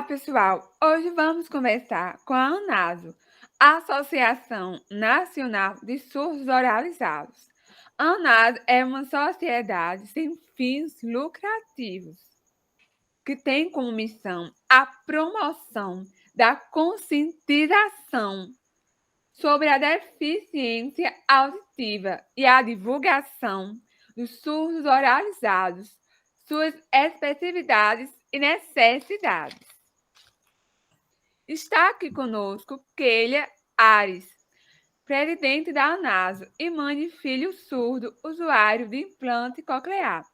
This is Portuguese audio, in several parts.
pessoal! Hoje vamos conversar com a ANASO, Associação Nacional de Surdos Oralizados. A ANASO é uma sociedade sem fins lucrativos que tem como missão a promoção da conscientização sobre a deficiência auditiva e a divulgação dos surdos oralizados, suas especificidades e necessidades. Está aqui conosco Keila Ares, presidente da ANASO, e Mãe Filho Surdo, usuário de implante coclear,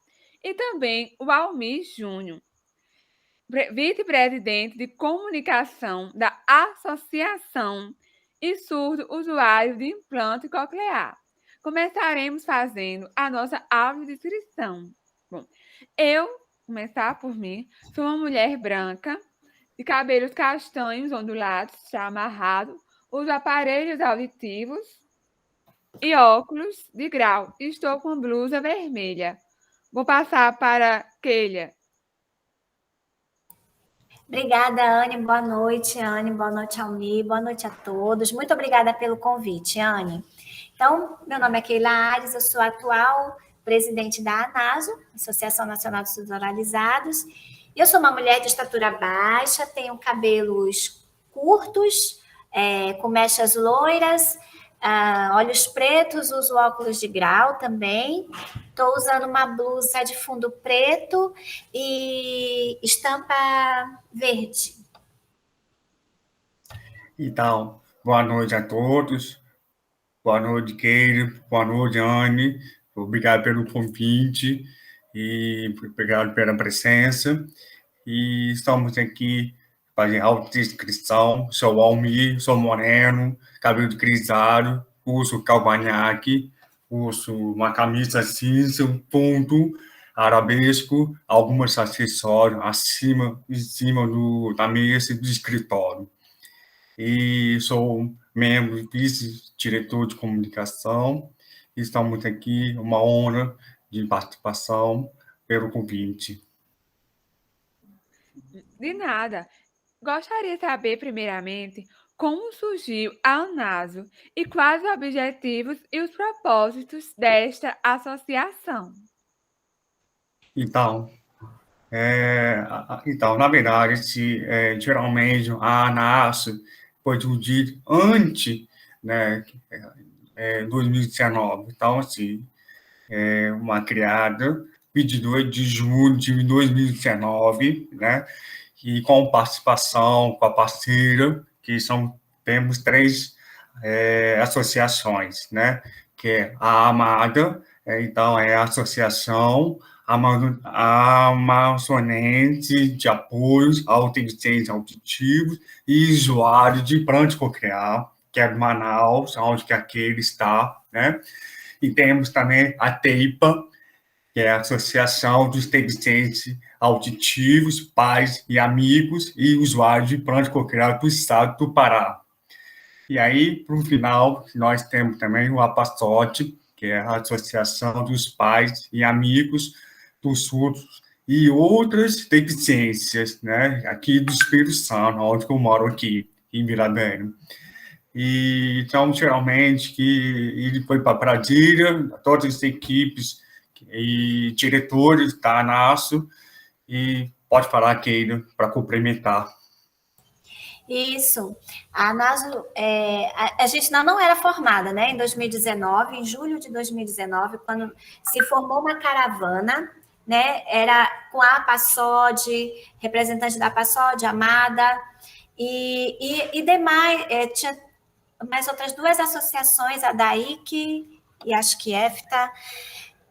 e também o Almir Júnior, vice-presidente de comunicação da Associação e Surdo Usuário de Implante Coclear. Começaremos fazendo a nossa audiodescrição. Bom, eu, começar por mim, sou uma mulher branca, de cabelos castanhos ondulados, já amarrado, uso aparelhos auditivos e óculos de grau. Estou com blusa vermelha. Vou passar para Keila. Obrigada, Anne. Boa noite, Anne. Boa noite, Almir. Boa noite a todos. Muito obrigada pelo convite, Anne. Então, meu nome é Keila Ares, eu sou a atual presidente da ANASO, Associação Nacional de Surdos Oralizados. Eu sou uma mulher de estatura baixa, tenho cabelos curtos, com mechas loiras, olhos pretos, uso óculos de grau também. Estou usando uma blusa de fundo preto e estampa verde. Então, boa noite a todos. Boa noite, Keila. Boa noite, Anne. Obrigado pelo convite e obrigado pela presença. E estamos aqui fazendo autodescrição. Sou Almir, sou moreno, cabelo grisalho, uso cavanhaque, uso uma camisa cinza, um ponto arabesco, alguns acessórios em cima da mesa do escritório. E sou membro e vice-diretor de comunicação. Estamos aqui, uma honra de participação pelo convite. De nada. Gostaria de saber, primeiramente, como surgiu a ANASO e quais os objetivos e os propósitos desta associação. Então, na verdade, geralmente a ANASO foi surgida antes, né, 2019. Então, assim, uma criada 22 de junho de 2019, né, e com participação com a parceira, temos três associações, né, que é a AMADA, então é a Associação Amazonense de Apoios ao Deficientes Auditivos e Usuários de Implante Coclear, que é de Manaus, onde que aquele está, né, e temos também a TEIPA, que é a Associação dos Deficientes Auditivos, Pais e Amigos e Usuários de Implante Coclear do Estado do Pará. E aí, para o final, nós temos também o APASOT, que é a Associação dos Pais e Amigos dos Surdos e outras deficiências, né, aqui do Espírito Santo, onde eu moro aqui, em Viradanha. E, então, geralmente, ele foi para Brasília, todas as equipes e diretores da ANASO, e pode falar, Keila, para complementar. Isso. A ANASO, a gente não era formada, né? Em 2019, em julho de 2019, quando se formou uma caravana, né? Era com a APASOD, representante da APASOD, Amada, e demais, tinha mais outras duas associações, a DAIC e acho que EFTA,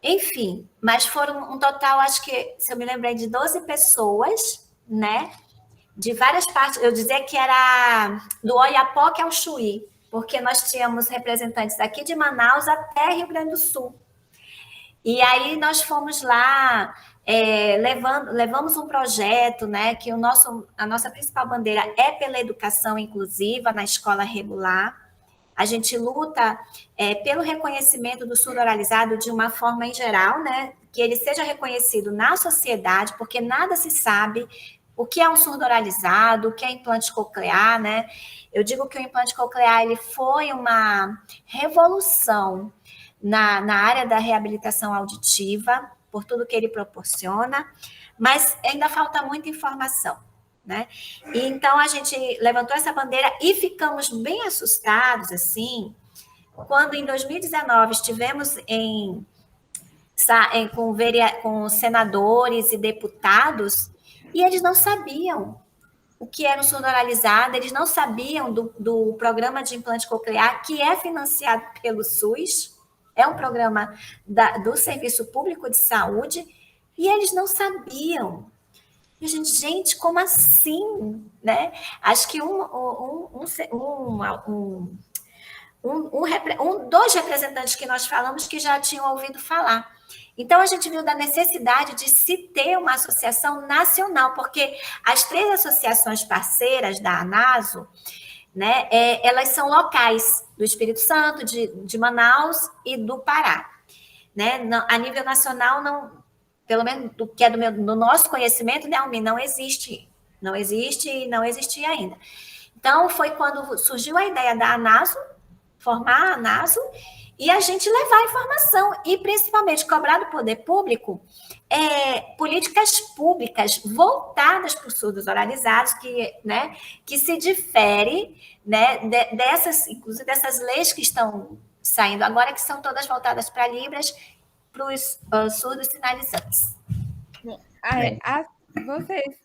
enfim, mas foram um total, acho que, se eu me lembrei, de 12 pessoas, né? De várias partes, eu dizia que era do Oiapoque ao Chuí, porque nós tínhamos representantes daqui de Manaus até Rio Grande do Sul. E aí nós fomos lá, levamos um projeto, né, que a nossa principal bandeira é pela educação inclusiva na escola regular. A gente luta pelo reconhecimento do surdo oralizado de uma forma em geral, né, que ele seja reconhecido na sociedade, porque nada se sabe O que é um surdo oralizado, o que é implante coclear, né? Eu digo que o implante coclear ele foi uma revolução na área da reabilitação auditiva, por tudo que ele proporciona, mas ainda falta muita informação, né? E então a gente levantou essa bandeira e ficamos bem assustados, assim, quando em 2019 estivemos com senadores e deputados e eles não sabiam o que era o surdo oralizado, eles não sabiam do programa de implante coclear, que é financiado pelo SUS, é um programa do Serviço Público de Saúde, e eles não sabiam. E a gente, como assim? Né? Acho que dois representantes que nós falamos que já tinham ouvido falar. Então, a gente viu da necessidade de se ter uma associação nacional, porque as 3 associações parceiras da ANASO, né, elas são locais, do Espírito Santo, de Manaus e do Pará. Né? A nível nacional, não, pelo menos do que é do nosso conhecimento, né, Almi, não existe e não existia ainda. Então, foi quando surgiu a ideia da ANASO, formar a ANASO, e a gente levar a informação, e principalmente cobrar do poder público políticas públicas voltadas para os surdos oralizados, que se difere, né, inclusive dessas leis que estão saindo agora, que são todas voltadas para Libras, para os surdos sinalizantes. Bom, vocês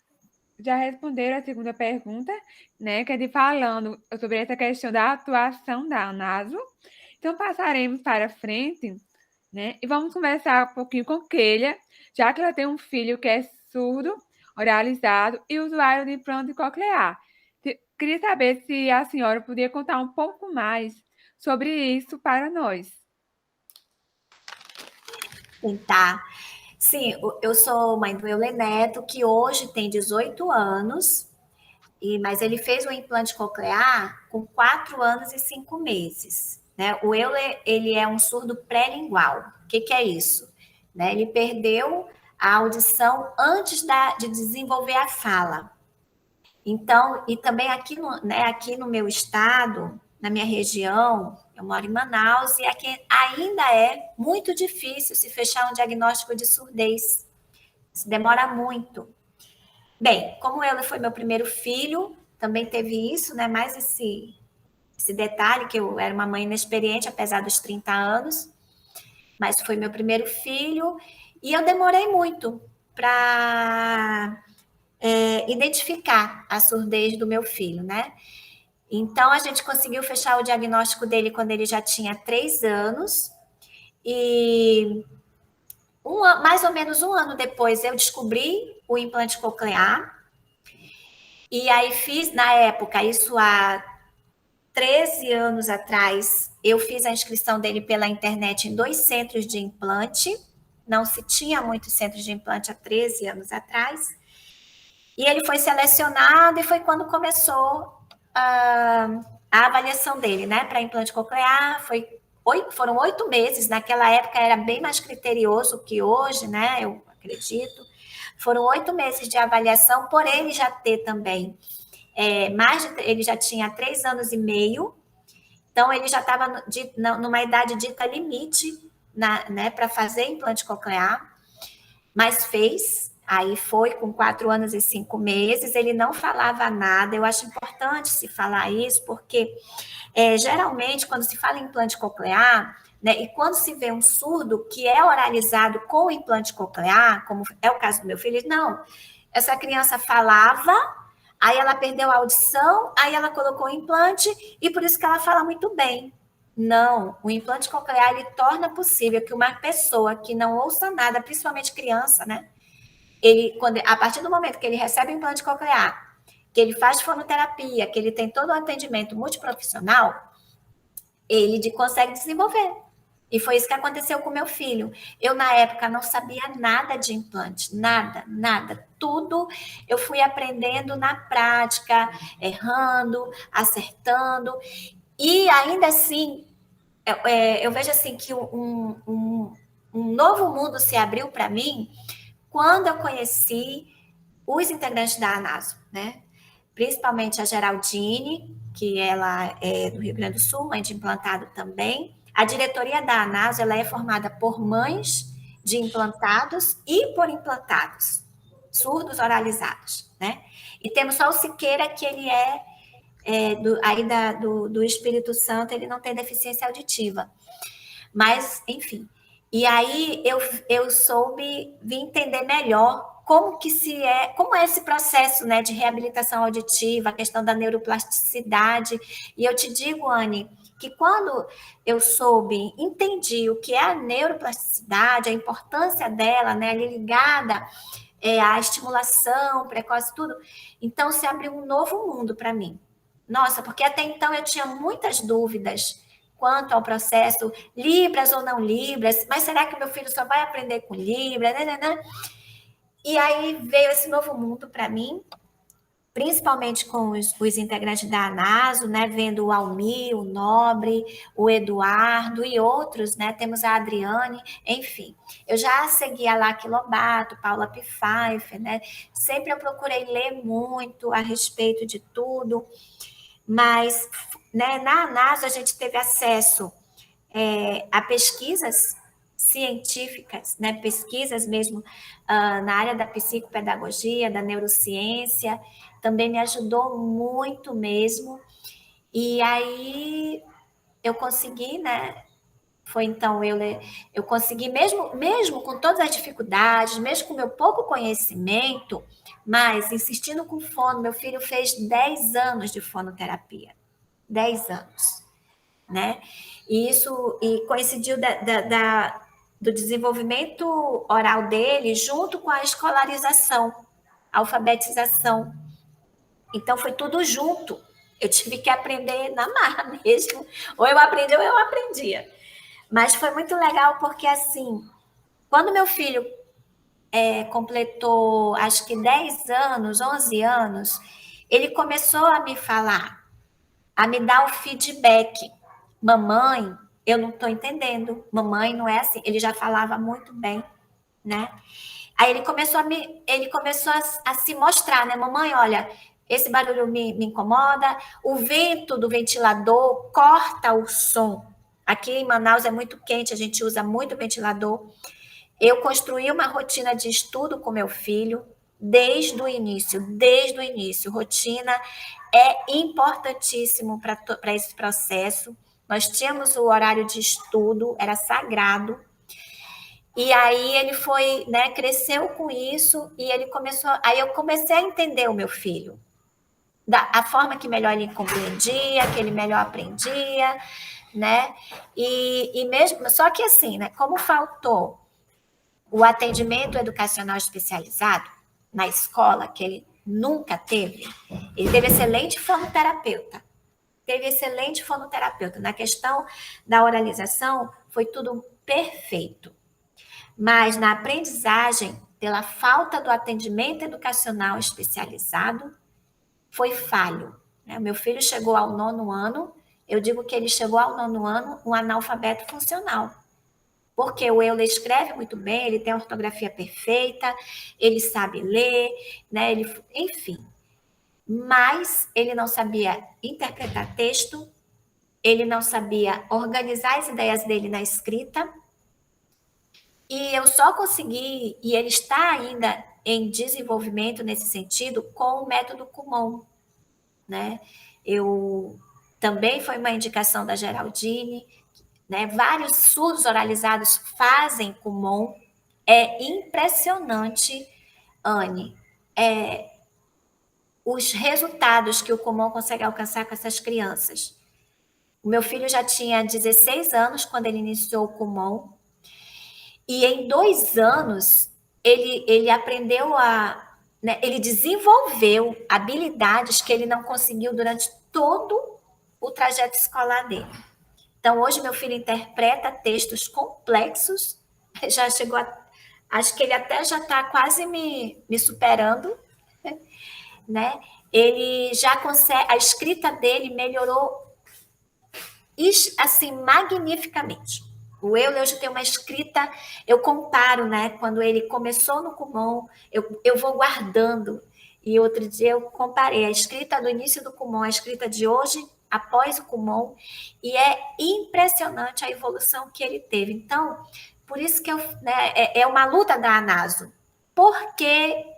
já responderam a segunda pergunta, né, que é falando sobre essa questão da atuação da ANASO. Então, passaremos para frente, né, e vamos conversar um pouquinho com Keila, já que ela tem um filho que é surdo, oralizado e usuário de implante coclear. Queria saber se a senhora podia contar um pouco mais sobre isso para nós. Tá. Sim, eu sou mãe do Euler Neto, que hoje tem 18 anos, mas ele fez o implante coclear com 4 anos e 5 meses. Né? O Euler, ele é um surdo pré-lingual. O que é isso? Né? Ele perdeu a audição antes de desenvolver a fala. Então, e também aqui no meu estado, na minha região, eu moro em Manaus, e aqui ainda é muito difícil se fechar um diagnóstico de surdez. Isso demora muito. Bem, como ele foi meu primeiro filho, também teve isso, né? Mais esse detalhe, que eu era uma mãe inexperiente, apesar dos 30 anos, mas foi meu primeiro filho, e eu demorei muito para identificar a surdez do meu filho, né? Então, a gente conseguiu fechar o diagnóstico dele quando ele já tinha 3 anos, e mais ou menos um ano depois eu descobri o implante coclear, e aí fiz, na época, isso há 13 anos atrás, eu fiz a inscrição dele pela internet em 2 centros de implante, não se tinha muitos centros de implante há 13 anos atrás, e ele foi selecionado, e foi quando começou a avaliação dele, né, para implante coclear. Foram 8 meses, naquela época era bem mais criterioso que hoje, né, eu acredito. Foram 8 meses de avaliação, por ele já ter também, ele já tinha 3 anos e meio, então ele já estava numa idade dita limite, né, para fazer implante coclear, mas fez. Aí foi com 4 anos e 5 meses, ele não falava nada. Eu acho importante se falar isso, porque geralmente, quando se fala em implante coclear, né, e quando se vê um surdo que é oralizado com implante coclear, como é o caso do meu filho, não, essa criança falava, aí ela perdeu a audição, aí ela colocou o implante, e por isso que ela fala muito bem. Não, o implante coclear, ele torna possível que uma pessoa que não ouça nada, principalmente criança, né, a partir do momento que ele recebe o implante coclear, que ele faz fonoterapia, que ele tem todo o atendimento multiprofissional, ele consegue desenvolver. E foi isso que aconteceu com meu filho. Eu, na época, não sabia nada de implante, nada. Tudo eu fui aprendendo na prática, errando, acertando. E ainda assim, eu vejo assim que um novo mundo se abriu para mim quando eu conheci os integrantes da ANASO, né? Principalmente a Geraldine, que ela é do Rio Grande do Sul, mãe de implantado também. A diretoria da ANASO, ela é formada por mães de implantados e por implantados, surdos oralizados, né? E temos só o Siqueira, que ele do Espírito Santo, ele não tem deficiência auditiva. Mas, enfim. E aí eu soube vir entender melhor como é esse processo, né, de reabilitação auditiva, a questão da neuroplasticidade. E eu te digo, Anne, que quando eu entendi o que é a neuroplasticidade, a importância dela, né, ligada à estimulação precoce, tudo, então se abriu um novo mundo para mim. Nossa, porque até então eu tinha muitas dúvidas quanto ao processo, Libras ou não Libras, mas será que o meu filho só vai aprender com Libras? E aí veio esse novo mundo para mim, principalmente com os integrantes da ANASO, né, vendo o Almir, o Nobre, o Eduardo e outros, né, temos a Adriane, enfim. Eu já seguia lá Lobato, Paula Pfeiffer, né, sempre eu procurei ler muito a respeito de tudo, mas, né, na ANASO a gente teve acesso a pesquisas científicas, né, pesquisas mesmo na área da psicopedagogia, da neurociência, também me ajudou muito mesmo. E aí eu consegui, né? Foi então eu consegui, mesmo com todas as dificuldades, mesmo com meu pouco conhecimento, mas insistindo com fono, meu filho fez 10 anos de fonoterapia. 10 anos, né? E coincidiu do desenvolvimento oral dele junto com a escolarização, a alfabetização. Então, foi tudo junto. Eu tive que aprender na marra mesmo. Ou eu aprendi ou eu aprendia. Mas foi muito legal porque, assim, quando meu filho completou, acho que 10 anos, 11 anos, ele começou a me falar, a me dar o feedback. Mamãe, eu não estou entendendo. Mamãe, não é assim. Ele já falava muito bem, né? Aí ele começou a se mostrar, né? Mamãe, olha, esse barulho me incomoda. O vento do ventilador corta o som. Aqui em Manaus é muito quente, a gente usa muito ventilador. Eu construí uma rotina de estudo com meu filho desde o início. Rotina é importantíssimo para esse processo. Nós tínhamos o horário de estudo, era sagrado. E aí ele foi, né, cresceu com isso e ele começou. Aí eu comecei a entender o meu filho, a forma que melhor ele compreendia, que ele melhor aprendia, né? E mesmo, só que assim, né, como faltou o atendimento educacional especializado na escola, que ele nunca teve, ele teve excelente fonoterapeuta. Na questão da oralização, foi tudo perfeito. Mas na aprendizagem, pela falta do atendimento educacional especializado, foi falho. Meu filho chegou ao 9º ano, eu digo que ele chegou ao 9º ano um analfabeto funcional. Porque o Euler escreve muito bem, ele tem a ortografia perfeita, ele sabe ler, né? Enfim. Mas ele não sabia interpretar texto, ele não sabia organizar as ideias dele na escrita, e eu só consegui, e ele está ainda em desenvolvimento nesse sentido, com o método Kumon, né? Também foi uma indicação da Geraldine, né? Vários surdos oralizados fazem Kumon. É impressionante, Anne, os resultados que o Kumon consegue alcançar com essas crianças. O meu filho já tinha 16 anos quando ele iniciou o Kumon, e em 2 anos ele aprendeu né, ele desenvolveu habilidades que ele não conseguiu durante todo o trajeto escolar dele. Então, hoje meu filho interpreta textos complexos, já chegou acho que ele até já está quase me superando, né? Ele já consegue, a escrita dele melhorou assim magnificamente. O Euler hoje tem uma escrita, eu comparo, né? Quando ele começou no Kumon, eu vou guardando. E outro dia eu comparei a escrita do início do Kumon, a escrita de hoje, após o Kumon, e é impressionante a evolução que ele teve. Então, por isso que é uma luta da ANASO. Por que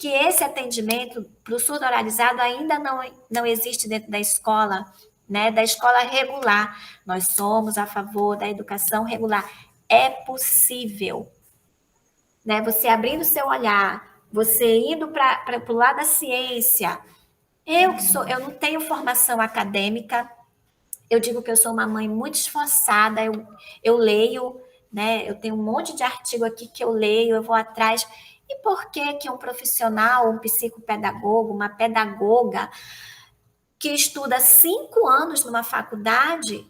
esse atendimento para o surdo oralizado ainda não existe dentro da escola, né, da escola regular? Nós somos a favor da educação regular. É possível, né? Você abrindo seu olhar, você indo para o lado da ciência. Eu não tenho formação acadêmica, eu digo que eu sou uma mãe muito esforçada, eu leio, né? Eu tenho um monte de artigo aqui que eu leio, eu vou atrás. E por que um profissional, um psicopedagogo, uma pedagoga que estuda 5 anos numa faculdade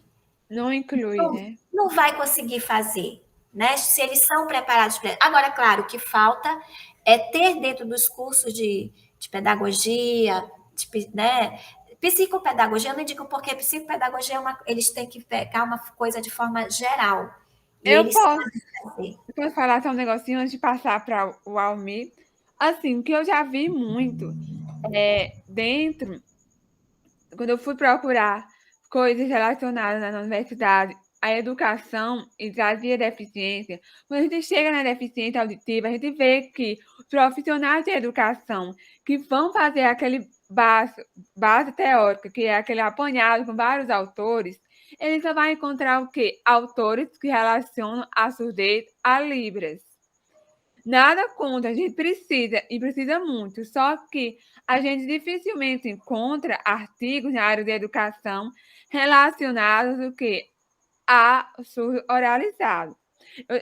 Não inclui, né? não vai conseguir fazer, né? Se eles são preparados para. Agora, claro, o que falta é ter dentro dos cursos de pedagogia, né? Psicopedagogia, eu não digo porque psicopedagogia eles têm que pegar uma coisa de forma geral. E Eu eles posso, sabem fazer. posso falar só um negocinho antes de passar para o Almir. Assim, o que eu já vi muito dentro, quando eu fui procurar coisas relacionadas na universidade, a educação e trazia deficiência, quando a gente chega na deficiência auditiva, a gente vê que os profissionais de educação que vão fazer aquele base teórica, que é aquele apanhado com vários autores, eles só vão encontrar o quê? Autores que relacionam a surdez a Libras. Nada contra, a gente precisa, e precisa muito, só que a gente dificilmente encontra artigos na área de educação relacionados o quê? A surdo oralizado.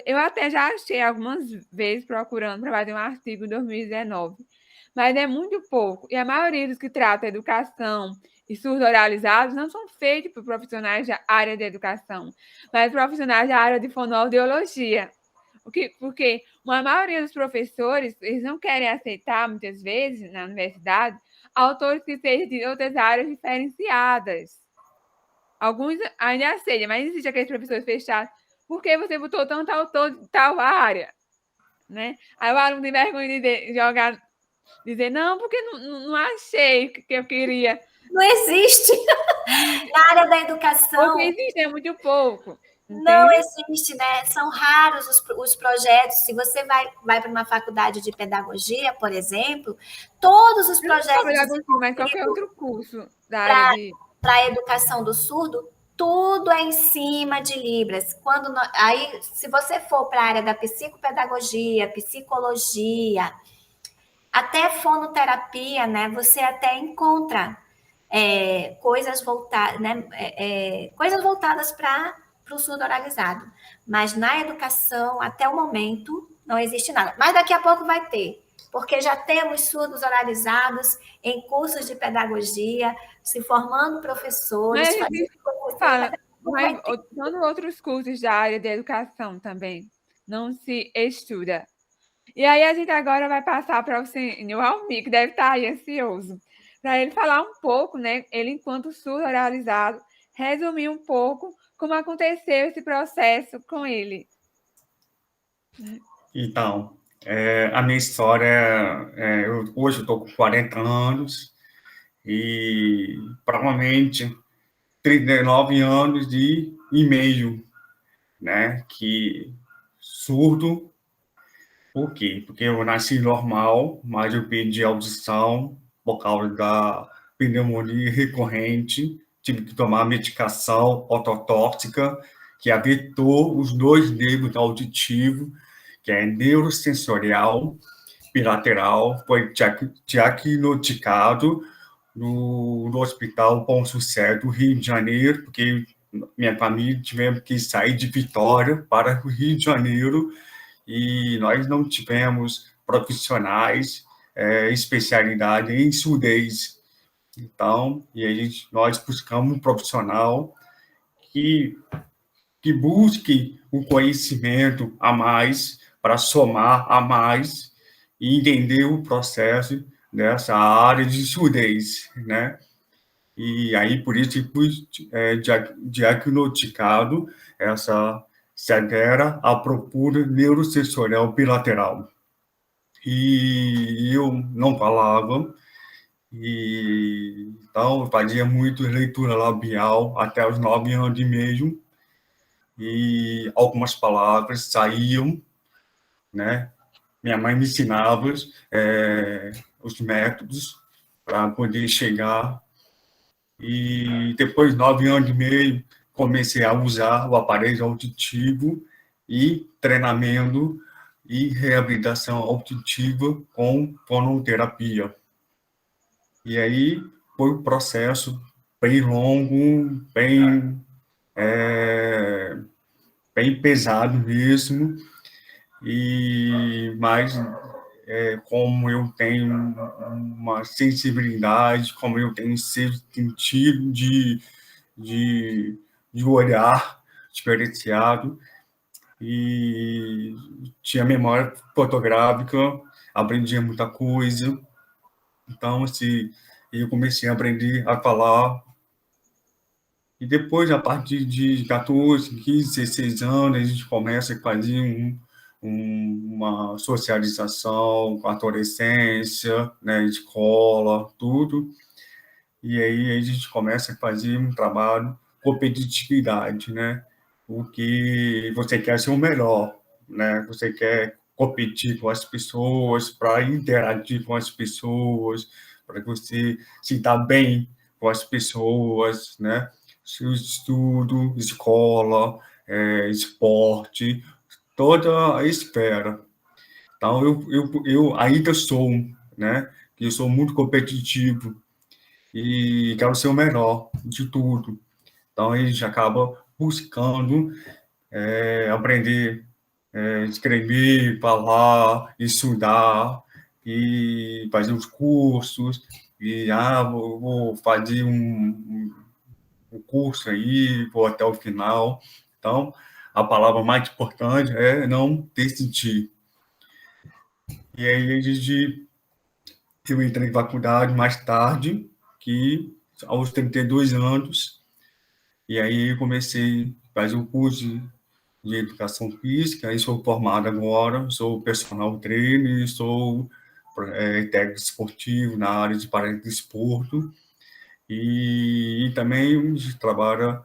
Eu até já achei algumas vezes procurando para fazer um artigo em 2019, mas é muito pouco. E a maioria dos que tratam educação e surdo oralizados não são feitos por profissionais da área de educação, mas profissionais da área de fonoaudiologia. Porque a maioria dos professores, eles não querem aceitar, muitas vezes, na universidade, autores que sejam de outras áreas diferenciadas. Alguns ainda aceitam, mas existe aqueles professores fechados. Por que você botou tanto autor de tal área? Né? Aí o aluno tem vergonha de dizer, não, porque não achei que eu queria. Não existe. Na área da educação. Porque existe, é muito pouco. Não Entende? existe, né? São raros os projetos. Se você vai para uma faculdade de pedagogia, por exemplo, todos os Não só projetos mas qualquer outro curso da área de. para a educação do surdo, tudo é em cima de Libras. Aí, se você for para a área da psicopedagogia, psicologia, até fonoterapia, né? Você até encontra coisas voltadas, né? Coisas voltadas para o surdo oralizado. Mas na educação, até o momento, não existe nada. Mas daqui a pouco vai ter, porque já temos surdos oralizados em cursos de pedagogia, se formando professores. Mas a gente fala, mas usando outros cursos da área de educação também, não se estuda. E aí a gente agora vai passar para o senhor Almir, que deve estar aí ansioso, para ele falar um pouco, né? Ele, enquanto surdo oralizado, resumir um pouco como aconteceu esse processo com ele. Então, a minha história, hoje eu estou com 40 anos e provavelmente 39 anos e meio, né, que surdo. Por quê? Porque eu nasci normal, mas eu perdi a audição por causa da pneumonia recorrente, tive que tomar medicação ototóxica, que afetou os 2 nervos auditivos, que é neurosensorial bilateral, foi diagnosticado no Hospital Bom Sucesso do Rio de Janeiro, porque minha família tivemos que sair de Vitória para o Rio de Janeiro e nós não tivemos profissionais, especialidade em surdez. Então, e aí nós buscamos um profissional que busque o conhecimento a mais, para somar a mais e entender o processo dessa área de surdez, né? E aí, por isso, fui diagnosticado severa à procura neurosensorial bilateral. E eu não falava, e então eu fazia muito leitura labial até os 9 anos e meio, e algumas palavras saíam, né? Minha mãe me ensinava os métodos para poder chegar, e depois de 9 anos e meio comecei a usar o aparelho auditivo e treinamento e reabilitação auditiva com fonoterapia. E aí foi um processo bem longo, bem pesado mesmo, mas como eu tenho uma sensibilidade, como eu tenho sentido de, de olhar diferenciado, e tinha memória fotográfica, aprendia muita coisa. Então, assim, eu comecei a aprender a falar. E depois, a partir de 14, 15, 16 anos, a gente começa a fazer uma socialização com a adolescência, né, escola, tudo. E aí a gente começa a fazer um trabalho competitividade, né? Porque você quer ser o melhor, né? Você quer competir com as pessoas, para interagir com as pessoas, para você se dar bem com as pessoas, né? Seu estudo, escola, esporte, toda a esfera. Então, eu ainda sou, né? Eu sou muito competitivo, e quero ser o melhor de tudo. Então, a gente acaba buscando aprender, escrever, falar, estudar, e fazer os cursos, e vou fazer um curso aí, vou até o final. Então, a palavra mais importante é não desistir. E aí, eu entrei em faculdade mais tarde, que aos 32 anos, e aí eu comecei a fazer o curso de educação física, e sou formado agora, sou personal trainer, sou técnico esportivo na área de paradesporto, e também trabalho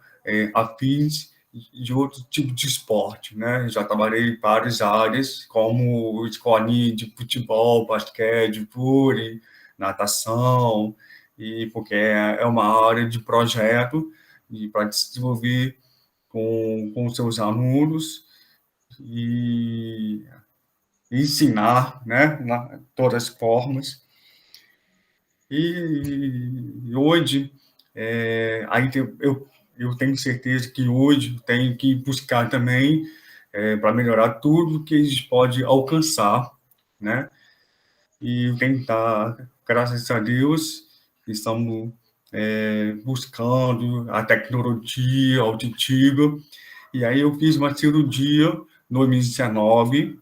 afins de outro tipo de esporte, né? Já trabalhei em várias áreas, como escolinha de futebol, basquete, vôlei, natação, e porque é uma área de projeto para desenvolver com seus alunos e ensinar, né, todas as formas. E hoje, eu tenho certeza que hoje tem que buscar também para melhorar tudo que a gente pode alcançar, né? E tentar, graças a Deus, estamos buscando a tecnologia auditiva. E aí eu fiz uma cirurgia no 2019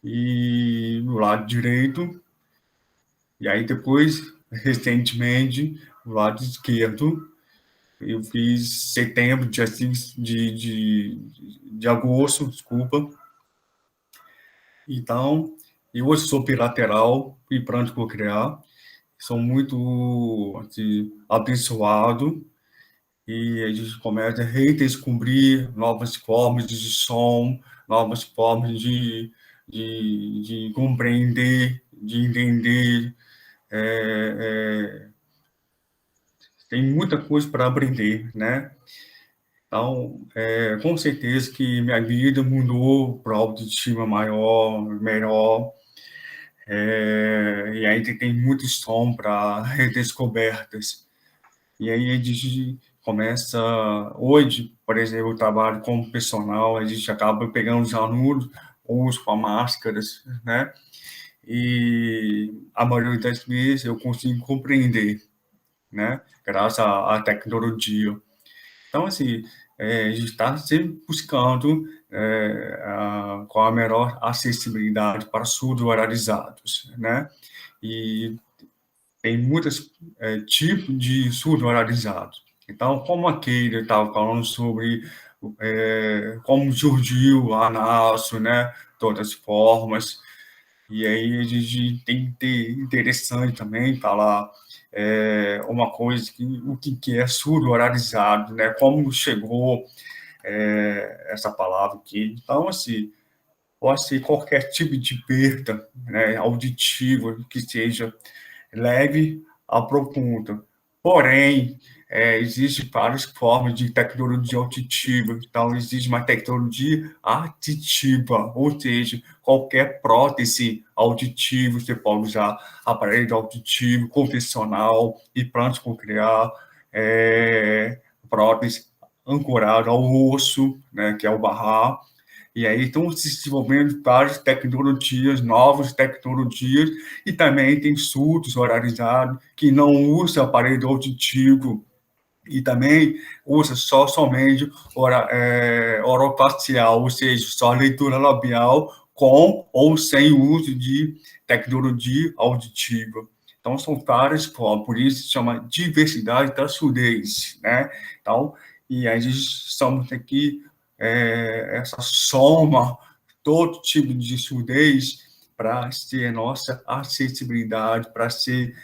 e no lado direito, e aí depois, recentemente, no lado esquerdo, eu fiz setembro, dia 6 de agosto, desculpa. Então, eu hoje sou bilateral e pronto para criar. Sou muito assim, abençoado, e a gente começa a redescobrir novas formas de som, novas formas de compreender, de entender. É, tem muita coisa para aprender, né? Então, com certeza que minha vida mudou para autoestima maior, melhor, e ainda tem muito som para redescobertas. E aí a gente começa, hoje, por exemplo, eu trabalho como personal, a gente acaba pegando os alunos, uso com máscaras, né? E a maioria das vezes eu consigo compreender, né? Graças à tecnologia. Então, assim, a gente está sempre buscando com a melhor acessibilidade para surdos oralizados, né? E tem muitos tipos de surdo oralizados. Então, como aquele estava falando sobre como surgiu a ANASO, né? Todas as formas. E aí a gente tem que ter interessante também falar uma coisa o que é surdo oralizado, né? Como chegou essa palavra aqui. Então, assim, pode ser qualquer tipo de perda, né, auditiva que seja leve a profunda. Porém, existem várias formas de tecnologia auditiva. Então, existe uma tecnologia aditiva, ou seja, qualquer prótese auditiva, você pode usar aparelho auditivo, convencional, implante coclear, prótese ancorada ao osso, né, que é o barrar, e aí estão se desenvolvendo várias tecnologias, novas tecnologias, e também tem surdos oralizados que não usam aparelho auditivo e também usa somente orofacial, ou seja, só leitura labial com ou sem uso de tecnologia auditiva. Então, são várias formas, por isso se chama diversidade da surdez, né? Então, e a gente estamos aqui, essa soma, todo tipo de surdez, para ser nossa acessibilidade, para ser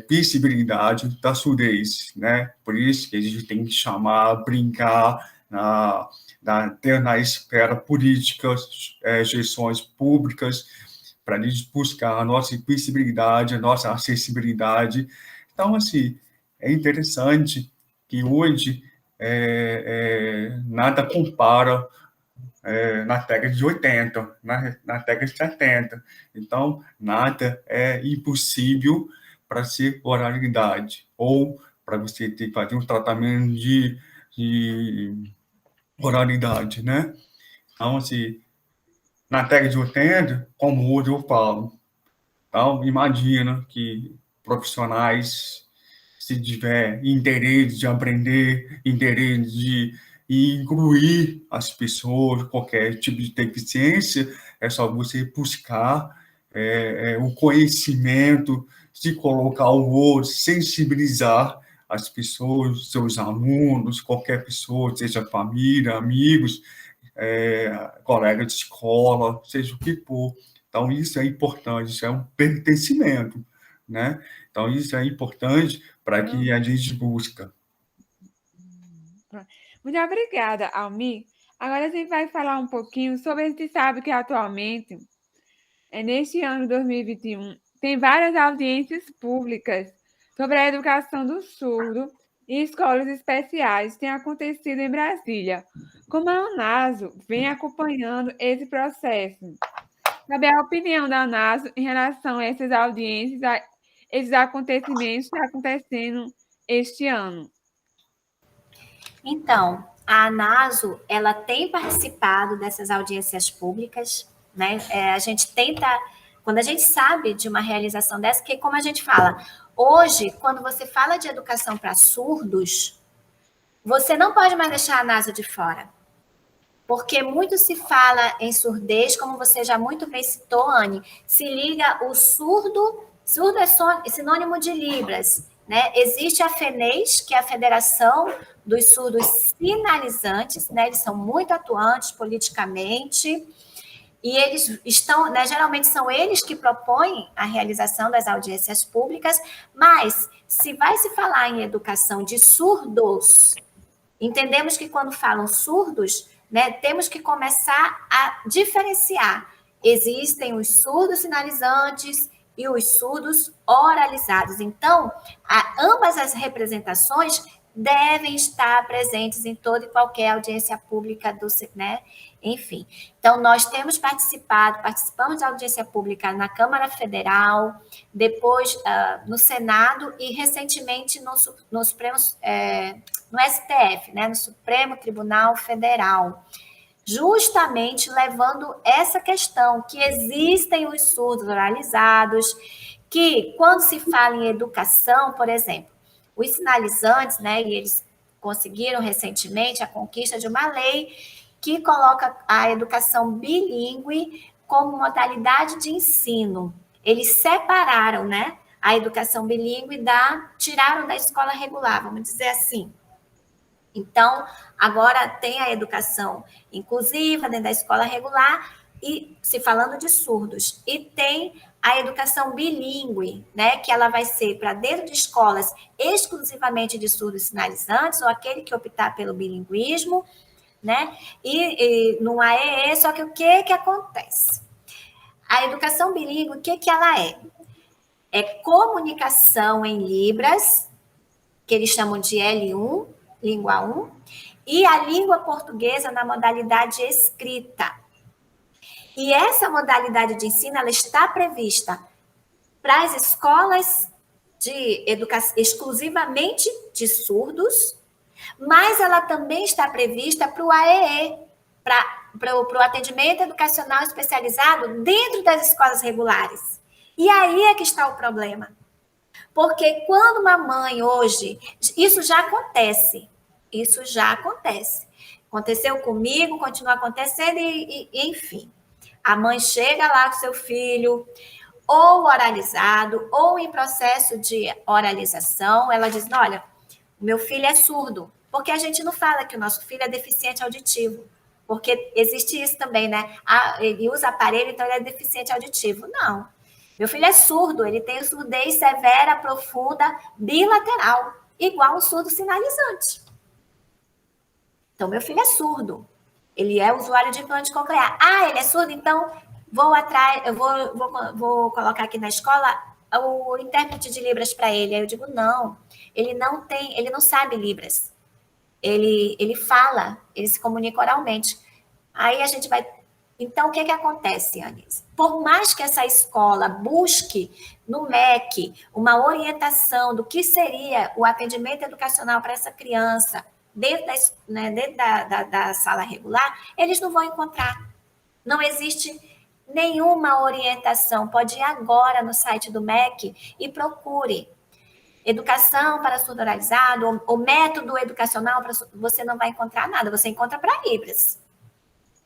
visibilidade da surdez, né? Por isso que a gente tem que chamar, brincar na esfera política, gestões públicas, para a gente buscar a nossa visibilidade, a nossa acessibilidade. Então, assim, é interessante que hoje nada compara na década de 80, na década de 70. Então, nada é impossível para ser oralidade, ou para você ter que fazer um tratamento de oralidade, né? Então, assim, na década de 80, como hoje eu falo, então, imagina que profissionais, se tiver interesse de aprender, interesse de incluir as pessoas, qualquer tipo de deficiência, é só você buscar o conhecimento, se colocar ao outro, sensibilizar as pessoas, seus alunos, qualquer pessoa, seja família, amigos, colega de escola, seja o que for. Então, isso é importante, isso é um pertencimento, né? Então, isso é importante para que a gente busca. Muito obrigada, Almi. Agora a gente vai falar um pouquinho sobre, a gente sabe que atualmente, neste ano 2021, tem várias audiências públicas sobre a educação do surdo e escolas especiais têm acontecido em Brasília. Como a ANASO vem acompanhando esse processo? Saber a opinião da ANASO em relação a essas audiências, a esses acontecimentos que estão acontecendo este ano. Então, a ANASO, ela tem participado dessas audiências públicas, né? A gente tenta, quando a gente sabe de uma realização dessa, porque como a gente fala, hoje, quando você fala de educação para surdos, você não pode mais deixar a ANASO de fora. Porque muito se fala em surdez, como você já muito bem citou, Anne, se liga o surdo é sinônimo de Libras, né? Existe a FENES, que é a Federação dos Surdos Sinalizantes, né? Eles são muito atuantes politicamente, e eles estão, né, geralmente são eles que propõem a realização das audiências públicas, mas se vai se falar em educação de surdos, entendemos que quando falam surdos, né, temos que começar a diferenciar. Existem os surdos sinalizantes e os surdos oralizados. Então, ambas as representações devem estar presentes em toda e qualquer audiência pública né? Enfim. Então, nós temos participamos da audiência pública na Câmara Federal, depois no Senado e recentemente no Supremo, no STF, né? No Supremo Tribunal Federal, justamente levando essa questão que existem os surdos oralizados, que quando se fala em educação, por exemplo, os sinalizantes, né, e eles conseguiram recentemente a conquista de uma lei que coloca a educação bilíngue como modalidade de ensino. Eles separaram, né, a educação bilíngue tiraram da escola regular, vamos dizer assim. Então, agora tem a educação inclusiva dentro da escola regular, e se falando de surdos, e tem a educação bilíngue, né, que ela vai ser para dentro de escolas exclusivamente de surdos sinalizantes, ou aquele que optar pelo bilinguismo, né, e no AEE, só que o que acontece? A educação bilíngue, o que ela é? É comunicação em Libras, que eles chamam de L1, língua 1, e a língua portuguesa na modalidade escrita. E essa modalidade de ensino, ela está prevista para as escolas de educação exclusivamente de surdos, mas ela também está prevista para o AEE, para o atendimento educacional especializado dentro das escolas regulares. E aí é que está o problema. Porque quando uma mãe hoje, isso já acontece, Aconteceu comigo, continua acontecendo enfim. A mãe chega lá com seu filho, ou oralizado, ou em processo de oralização, ela diz, olha, o meu filho é surdo, porque a gente não fala que o nosso filho é deficiente auditivo, porque existe isso também, né? Ele usa aparelho, então ele é deficiente auditivo. Não. Meu filho é surdo, ele tem surdez severa, profunda, bilateral, igual um surdo sinalizante. Então, meu filho é surdo. Ele é usuário de implante coclear. Ah, ele é surdo, então vou colocar aqui na escola o intérprete de Libras para ele. Aí eu digo, não, ele não sabe Libras. Ele fala, ele se comunica oralmente. Aí a gente vai... Então, o que acontece, Anise? Por mais que essa escola busque no MEC uma orientação do que seria o atendimento educacional para essa criança dentro da sala regular, eles não vão encontrar. Não existe nenhuma orientação. Pode ir agora no site do MEC e procure. Educação para surdo oralizado, o método educacional, você não vai encontrar nada, você encontra para Libras.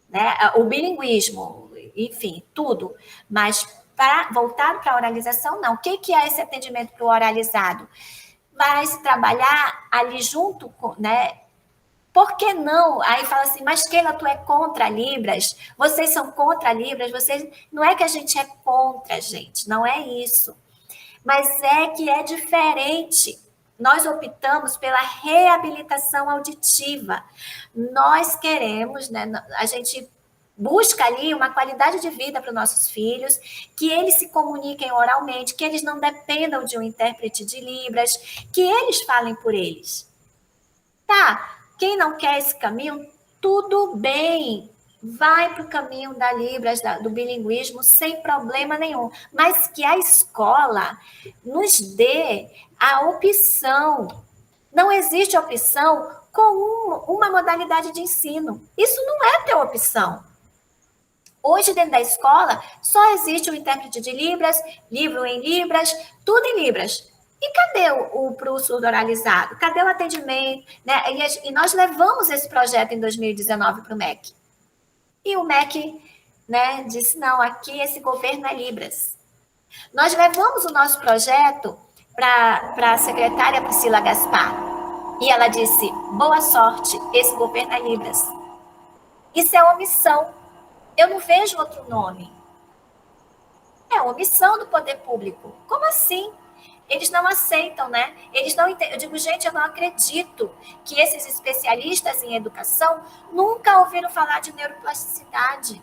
Né? O bilinguismo, enfim, tudo. Mas voltado para a oralização, não. O que é esse atendimento para o oralizado? Vai se trabalhar ali junto com, né? Por que não? Aí fala assim, mas Keila, tu é contra Libras? Vocês são contra Libras? Não é que a gente é contra, gente, não é isso. Mas é que é diferente. Nós optamos pela reabilitação auditiva. Nós queremos, né? A gente busca ali uma qualidade de vida para os nossos filhos, que eles se comuniquem oralmente, que eles não dependam de um intérprete de Libras, que eles falem por eles. Tá, quem não quer esse caminho, tudo bem. Vai para o caminho da Libras, do bilinguismo, sem problema nenhum. Mas que a escola nos dê a opção. Não existe opção com uma modalidade de ensino. Isso não é ter opção. Hoje, dentro da escola, só existe o intérprete de Libras, livro em Libras, tudo em Libras. E cadê o surdo oralizado? Cadê o atendimento? Né? E nós levamos esse projeto em 2019 para o MEC. E o MEC, né, disse, não, aqui esse governo é Libras. Nós levamos o nosso projeto para a secretária Priscila Gaspar. E ela disse, boa sorte, esse governo é Libras. Isso é omissão. Eu não vejo outro nome. É omissão do poder público. Como assim? Eles não aceitam, né? Eles não entendem. Eu digo, gente, eu não acredito que esses especialistas em educação nunca ouviram falar de neuroplasticidade.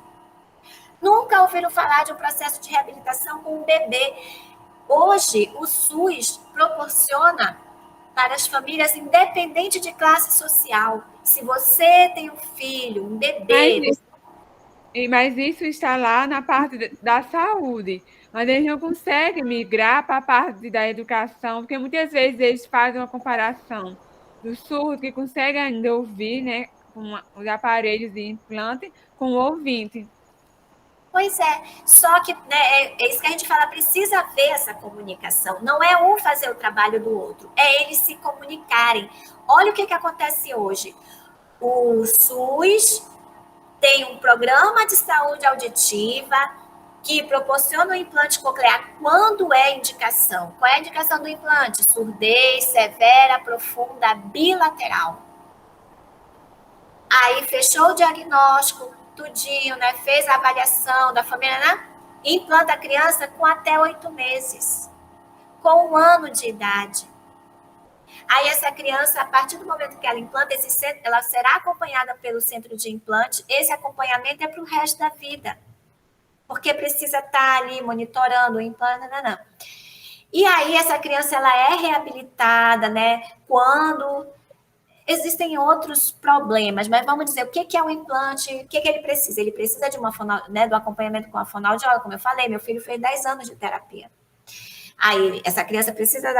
Nunca ouviram falar de um processo de reabilitação com um bebê. Hoje, o SUS proporciona para as famílias, independente de classe social. Se você tem um filho, um bebê... Mas isso está lá na parte da saúde. Mas eles não conseguem migrar para a parte da educação, porque muitas vezes eles fazem uma comparação do surdo que consegue ainda ouvir, né, com os aparelhos de implante, com o ouvinte. Pois é, só que né, é isso que a gente fala, precisa haver essa comunicação. Não é um fazer o trabalho do outro, é eles se comunicarem. Olha o que acontece hoje. O SUS tem um programa de saúde auditiva que proporciona o implante coclear quando é indicação. Qual é a indicação do implante? Surdez severa, profunda, bilateral. Aí fechou o diagnóstico, tudinho, né? Fez a avaliação da família, né? Implanta a criança com até 8 meses, com 1 ano de idade. Aí essa criança, a partir do momento que ela implanta, ela será acompanhada pelo centro de implante. Esse acompanhamento é para o resto da vida, porque precisa estar ali monitorando o implante, não. E aí essa criança ela é reabilitada, né? Quando existem outros problemas, mas vamos dizer, o que é o implante, o que ele precisa? Ele precisa de uma né, do acompanhamento com a fonoaudióloga, como eu falei, meu filho fez 10 anos de terapia. Aí, essa criança precisa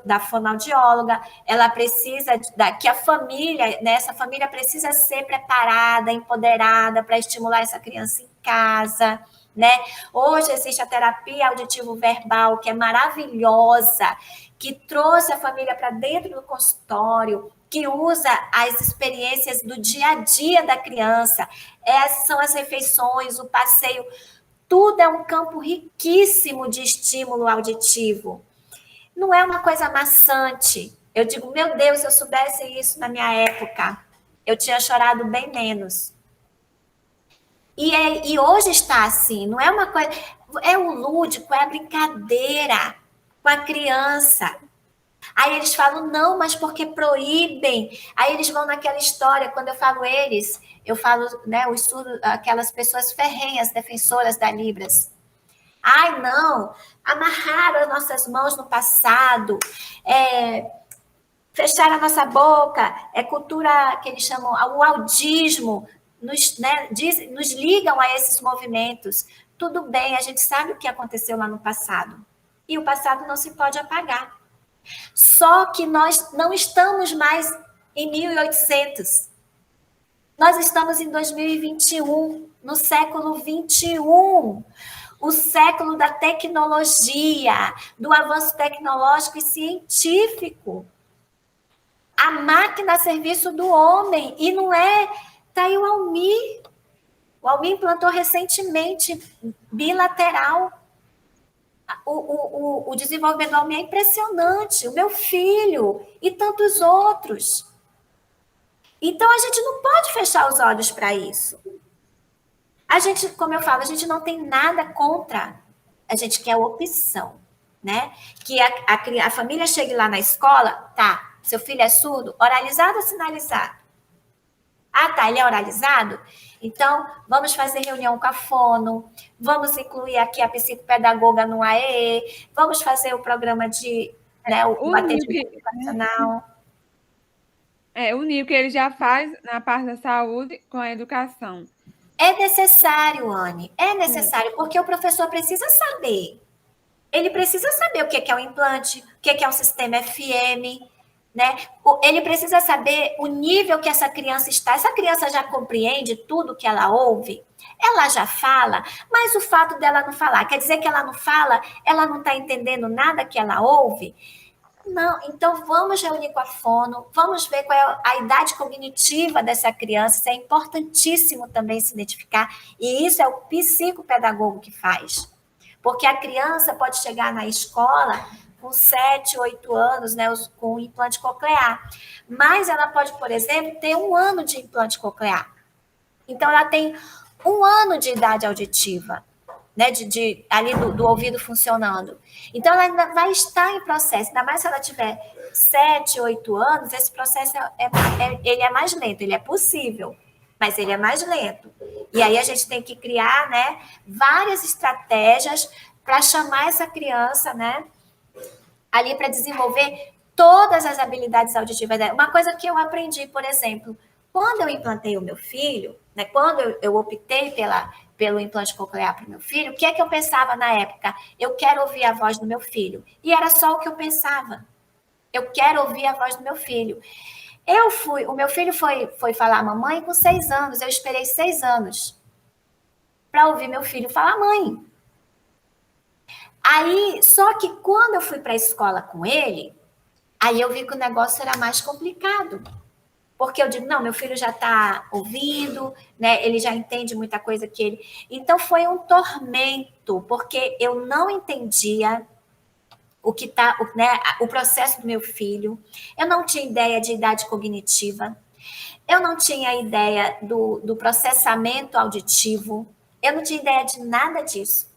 da fonoaudióloga, ela precisa que a família, né, essa família precisa ser preparada, empoderada para estimular essa criança em casa, né? Hoje existe a terapia auditivo-verbal, que é maravilhosa, que trouxe a família para dentro do consultório, que usa as experiências do dia a dia da criança. Essas são as refeições, o passeio. Tudo é um campo riquíssimo de estímulo auditivo. Não é uma coisa maçante. Eu digo, meu Deus, se eu soubesse isso na minha época, eu tinha chorado bem menos. E hoje está assim, não é uma coisa... É o lúdico, é a brincadeira com a criança. Aí eles falam, não, mas porque proíbem? Aí eles vão naquela história, quando eu falo eles, eu falo, né, os surdos, aquelas pessoas ferrenhas, defensoras da Libras. Ai, não, amarraram as nossas mãos no passado, fecharam a nossa boca, é cultura que eles chamam, o audismo, nos ligam a esses movimentos. Tudo bem, a gente sabe o que aconteceu lá no passado. E o passado não se pode apagar. Só que nós não estamos mais em 1800. Nós estamos em 2021, no século 21, o século da tecnologia, do avanço tecnológico e científico. A máquina a serviço do homem, e não é... Está aí o Almir. O Almir implantou recentemente bilateral. O desenvolvimento do Almir é impressionante. O meu filho e tantos outros. Então, a gente não pode fechar os olhos para isso. A gente, como eu falo, a gente não tem nada contra. A gente quer opção, né? Que a família chegue lá na escola, tá, seu filho é surdo, oralizado ou sinalizado? Ah, tá, ele é oralizado? Então, vamos fazer reunião com a fono, vamos incluir aqui a psicopedagoga no AE, vamos fazer o programa de, né, o atendimento educacional. O NIO que ele já faz na parte da saúde com a educação. É necessário, Anne, é necessário, porque o professor precisa saber. Ele precisa saber o que é um implante, o que é um sistema FM, né? Ele precisa saber o nível que essa criança está. Essa criança já compreende tudo que ela ouve? Ela já fala, mas o fato dela não falar, quer dizer que ela não fala, ela não está entendendo nada que ela ouve? Não, então vamos reunir com a fono, vamos ver qual é a idade cognitiva dessa criança, isso é importantíssimo também se identificar, e isso é o psicopedagogo que faz. Porque a criança pode chegar na escola com 7, 8 anos, né, com implante coclear. Mas ela pode, por exemplo, ter 1 ano de implante coclear. Então, ela tem 1 ano de idade auditiva, né, ali do ouvido funcionando. Então, ela ainda vai estar em processo, ainda mais se ela tiver 7, 8 anos, esse processo ele é mais lento, ele é possível, mas ele é mais lento. E aí a gente tem que criar, né, várias estratégias para chamar essa criança, né, ali para desenvolver todas as habilidades auditivas dela. Uma coisa que eu aprendi, por exemplo, quando eu implantei o meu filho, né, quando eu optei pelo implante coclear para o meu filho, o que é que eu pensava na época? Eu quero ouvir a voz do meu filho. E era só o que eu pensava. Eu quero ouvir a voz do meu filho. O meu filho foi falar a mamãe com 6 anos, eu esperei 6 anos para ouvir meu filho falar mãe. Aí, só que quando eu fui para a escola com ele, aí eu vi que o negócio era mais complicado. Porque eu digo, não, meu filho já está ouvindo, né? Ele já entende muita coisa que ele... Então, foi um tormento, porque eu não entendia o processo do meu filho, eu não tinha ideia de idade cognitiva, Eu não tinha ideia do processamento auditivo, eu não tinha ideia de nada disso.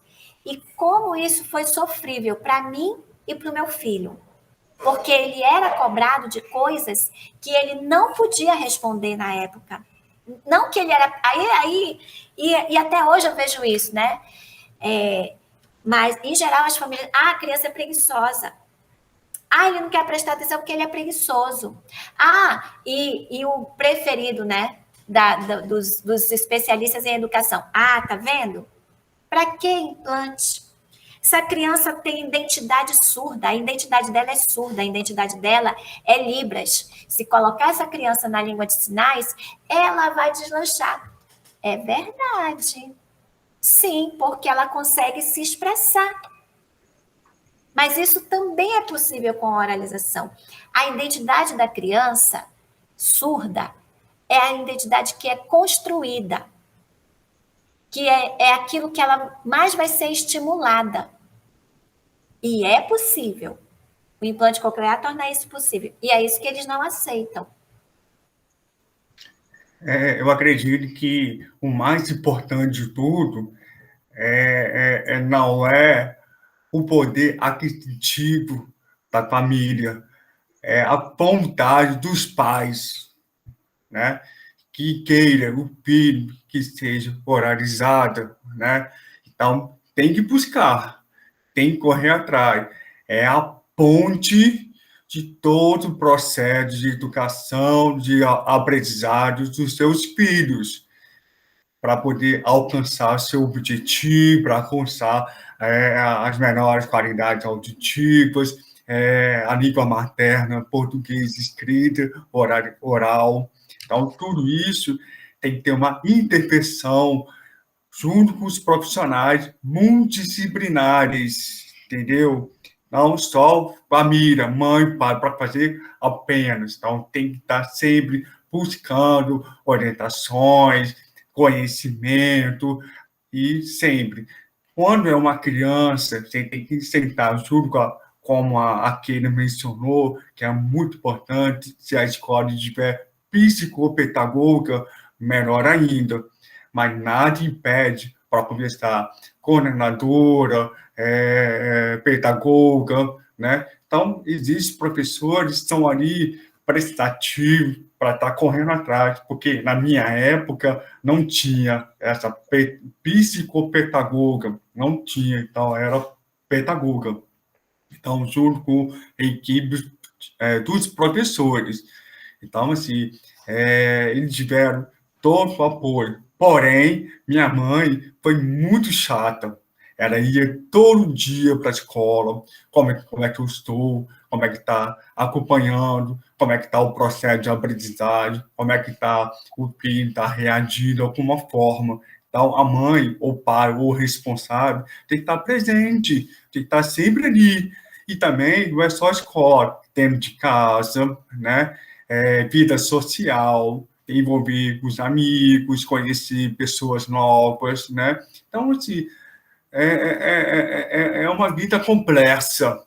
E como isso foi sofrível para mim e para o meu filho. Porque ele era cobrado de coisas que ele não podia responder na época. Não que ele era. E até hoje eu vejo isso, né? Mas, em geral, as famílias. Ah, a criança é preguiçosa. Ah, ele não quer prestar atenção porque ele é preguiçoso. Ah, e o preferido, né? Dos especialistas em educação. Ah, tá vendo? Para que implante? Essa criança tem identidade surda, a identidade dela é surda, a identidade dela é Libras. Se colocar essa criança na língua de sinais, ela vai deslanchar. É verdade. Sim, porque ela consegue se expressar. Mas isso também é possível com a oralização. A identidade da criança surda é a identidade que é construída, que é aquilo que ela mais vai ser estimulada. E é possível. O implante coclear torna isso possível. E é isso que eles não aceitam. Eu acredito que o mais importante de tudo não é o poder aquisitivo da família, é a vontade dos pais, né? Que queira o filho que seja oralizado, né? Então, tem que buscar, tem que correr atrás. É a ponte de todo o processo de educação, de aprendizado dos seus filhos, para poder alcançar seu objetivo, para alcançar as menores qualidades auditivas, a língua materna, português escrita, oral. Então, tudo isso tem que ter uma intervenção junto com os profissionais multidisciplinares, entendeu? Não só família, mãe, pai, para fazer apenas. Então, tem que estar sempre buscando orientações, conhecimento, e sempre. Quando é uma criança, você tem que sentar junto como a Keila mencionou, que é muito importante, se a escola tiver psicopedagoga, melhor ainda, mas nada impede para conversar coordenadora, pedagoga, né? Então, existem professores que estão ali prestativos para estar correndo atrás, porque na minha época não tinha essa psicopedagoga, não tinha, então era pedagoga. Então, junto com a equipe dos professores. Então, assim, eles tiveram todo o apoio. Porém, minha mãe foi muito chata. Ela ia todo dia para a escola, como é que eu estou, como é que está acompanhando, como é que está o processo de aprendizagem, como é que está o filho, está reagindo de alguma forma. Então, a mãe, ou o pai, ou o responsável, tem que estar presente, tem que estar sempre ali. E também não é só escola, dentro de casa, né? Vida social, envolver os amigos, conhecer pessoas novas, né? Então, assim, é uma vida complexa,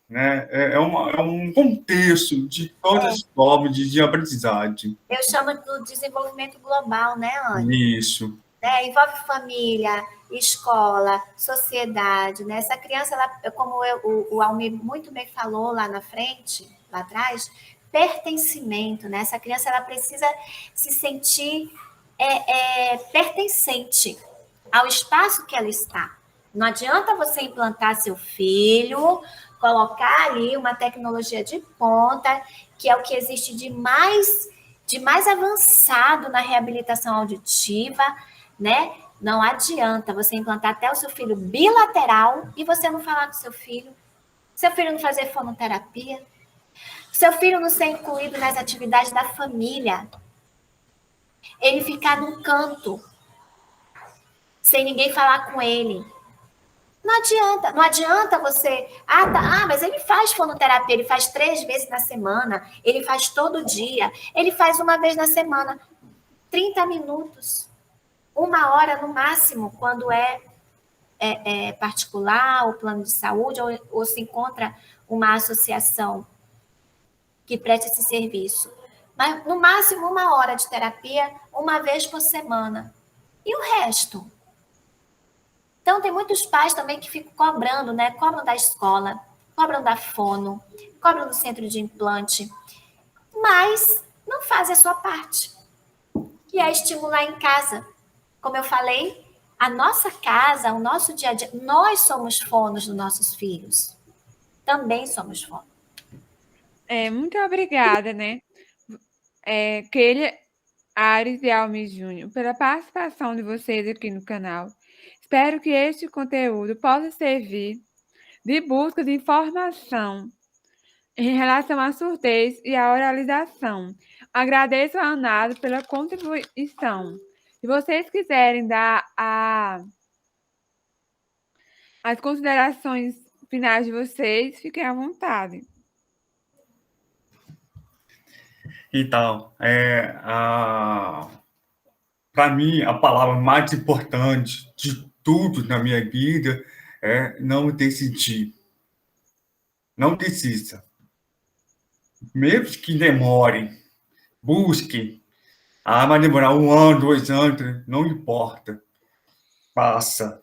né? É um contexto de todas as formas de aprendizagem. Eu chamo do desenvolvimento global, né, Anne? Isso. Envolve família, escola, sociedade, né? Essa criança, ela, como o Almir muito bem falou lá na frente, lá atrás, pertencimento, né? Essa criança, ela precisa se sentir pertencente ao espaço que ela está. Não adianta você implantar seu filho, colocar ali uma tecnologia de ponta, que é o que existe de mais avançado na reabilitação auditiva, né? Não adianta você implantar até o seu filho bilateral e você não falar com seu filho não fazer fonoterapia, seu filho não ser incluído nas atividades da família, ele ficar num canto, sem ninguém falar com ele. Não adianta você. Mas ele faz fonoterapia, ele faz 3 vezes na semana, ele faz todo dia, ele faz uma vez na semana, 30 minutos, 1 hora no máximo, quando é particular, ou plano de saúde, ou se encontra uma associação que preste esse serviço. Mas no máximo 1 hora de terapia, uma vez por semana. E o resto? Então, tem muitos pais também que ficam cobrando, né? Cobram da escola, cobram da fono, cobram do centro de implante, mas não fazem a sua parte, que é estimular em casa. Como eu falei, a nossa casa, o nosso dia a dia, nós somos fonos dos nossos filhos. Também somos fonos. Muito obrigada, né? Keila, Ares e Almes Júnior, pela participação de vocês aqui no canal. Espero que este conteúdo possa servir de busca de informação em relação à surdez e à oralização. Agradeço a Anado pela contribuição. Se vocês quiserem dar as considerações finais de vocês, fiquem à vontade. Então, para mim, a palavra mais importante de tudo na minha vida é não decidir. Não desista. Mesmo que demore, busque. Vai demorar 1 ano, 2 anos, não importa. Passa,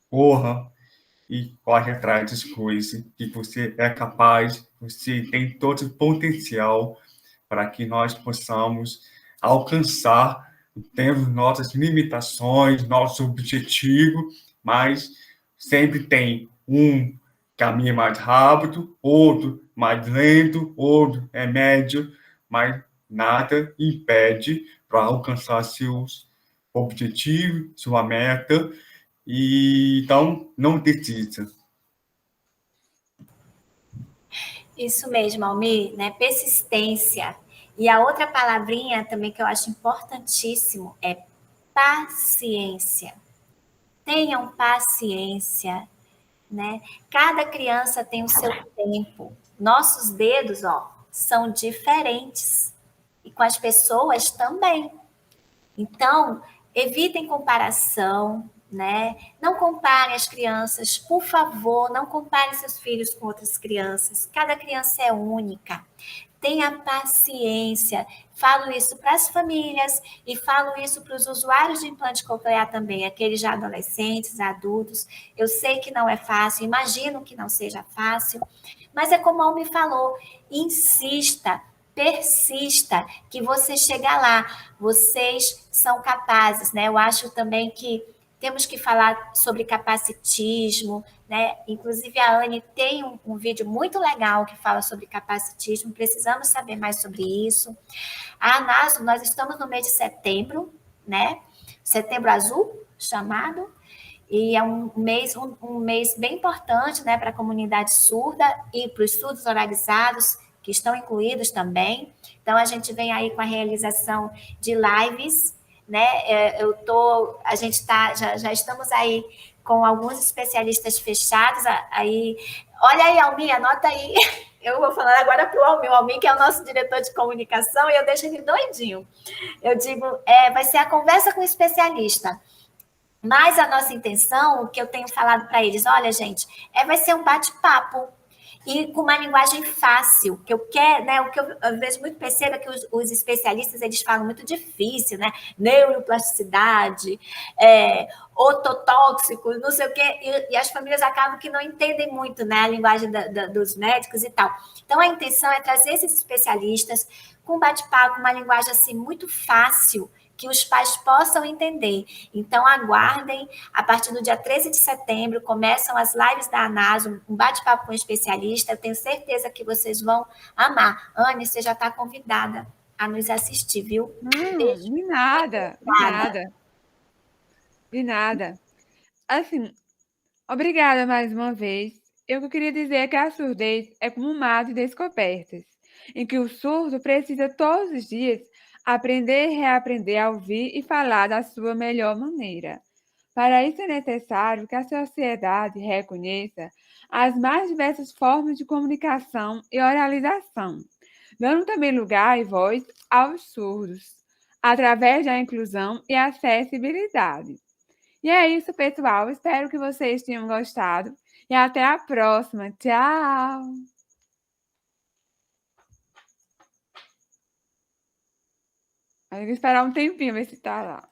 corra e corre atrás das coisas que você é capaz, você tem todo o potencial para que nós possamos alcançar. Temos nossas limitações, nossos objetivos, mas sempre tem um caminho mais rápido, outro mais lento, outro é médio, mas nada impede para alcançar seus objetivos, sua meta, e então não desista. Isso mesmo, Almir, né? Persistência. E a outra palavrinha também que eu acho importantíssimo é paciência. Tenham paciência, né? Cada criança tem o seu tempo. Nossos dedos, são diferentes. E com as pessoas também. Então, evitem comparação, né? Não comparem as crianças, por favor, não comparem seus filhos com outras crianças. Cada criança é única. Tenha paciência. Falo isso para as famílias e falo isso para os usuários de implante coclear também, aqueles já adolescentes, adultos. Eu sei que não é fácil, imagino que não seja fácil, mas é como a Almi falou, insista, persista, que você chega lá. Vocês são capazes, né? Eu acho também que temos que falar sobre capacitismo, né? Inclusive a Anne tem um vídeo muito legal que fala sobre capacitismo, precisamos saber mais sobre isso. A ANASO, nós estamos no mês de setembro, né? Setembro Azul, chamado, e é um mês bem importante, né, para a comunidade surda e para os surdos oralizados, que estão incluídos também. Então, a gente vem aí com a realização de lives, né? A gente já estamos aí com alguns especialistas fechados. Aí, olha aí, Almir, anota aí. Eu vou falar agora para o Almir, que é o nosso diretor de comunicação, e eu deixo ele doidinho. Eu digo, vai ser a conversa com o especialista. Mas a nossa intenção, o que eu tenho falado para eles, olha, gente, vai ser um bate-papo e com uma linguagem fácil, que eu quero, né? O que eu vejo muito percebo é que os especialistas eles falam muito difícil, né? Neuroplasticidade, ototóxico, não sei o quê, e as famílias acabam que não entendem muito, né? A linguagem dos médicos e tal. Então a intenção é trazer esses especialistas com bate-papo, uma linguagem assim muito fácil, que os pais possam entender. Então, aguardem, a partir do dia 13 de setembro, começam as lives da ANASO, um bate-papo com um especialista, eu tenho certeza que vocês vão amar. Anne, você já está convidada a nos assistir, viu? De nada, de nada. De nada. Assim, obrigada mais uma vez. Eu que queria dizer é que a surdez é como um mar de descobertas, em que o surdo precisa todos os dias aprender e reaprender a ouvir e falar da sua melhor maneira. Para isso é necessário que a sociedade reconheça as mais diversas formas de comunicação e oralização, dando também lugar e voz aos surdos, através da inclusão e acessibilidade. E é isso, pessoal. Espero que vocês tenham gostado. E até a próxima. Tchau! Tem que esperar um tempinho ver se tá lá.